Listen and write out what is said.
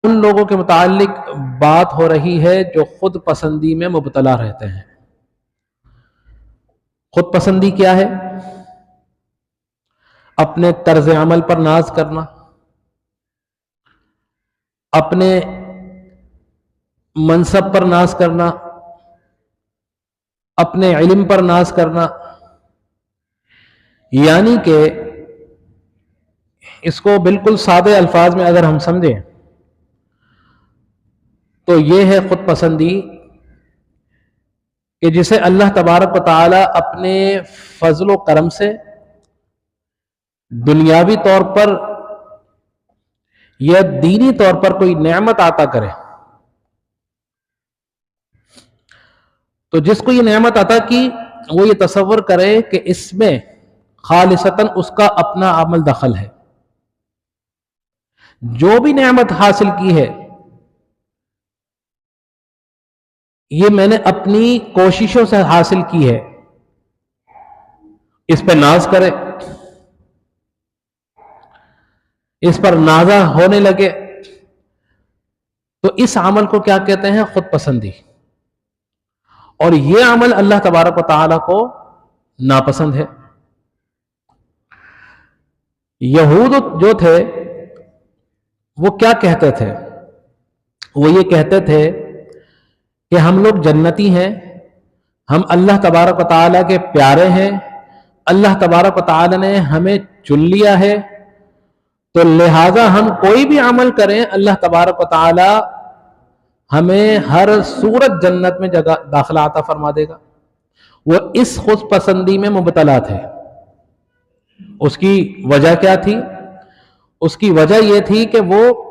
ان لوگوں کے متعلق بات ہو رہی ہے جو خود پسندی میں مبتلا رہتے ہیں۔ خود پسندی کیا ہے؟ اپنے طرز عمل پر ناز کرنا، اپنے منصب پر ناز کرنا، اپنے علم پر ناز کرنا، یعنی کہ اس کو بالکل سادے الفاظ میں اگر ہم سمجھیں تو یہ ہے خود پسندی کہ جسے اللہ تبارک و تعالی اپنے فضل و کرم سے دنیاوی طور پر یا دینی طور پر کوئی نعمت عطا کرے، تو جس کو یہ نعمت عطا کی وہ یہ تصور کرے کہ اس میں خالصتاً اس کا اپنا عمل دخل ہے۔ جو بھی نعمت حاصل کی ہے یہ میں نے اپنی کوششوں سے حاصل کی ہے، اس پہ ناز کرے، اس پر نازا ہونے لگے، تو اس عمل کو کیا کہتے ہیں؟ خود پسندی۔ اور یہ عمل اللہ تبارک و تعالی کو ناپسند ہے۔ یہود جو تھے وہ کیا کہتے تھے؟ وہ یہ کہتے تھے کہ ہم لوگ جنتی ہیں، ہم اللہ تبارک و تعالی کے پیارے ہیں، اللہ تبارک و تعالی نے ہمیں چن لیا ہے، تو لہذا ہم کوئی بھی عمل کریں اللہ تبارک و تعالی ہمیں ہر صورت جنت میں جگہ داخلہ عطا فرما دے گا۔ وہ اس خود پسندی میں مبتلا تھے۔ اس کی وجہ کیا تھی؟ اس کی وجہ یہ تھی کہ وہ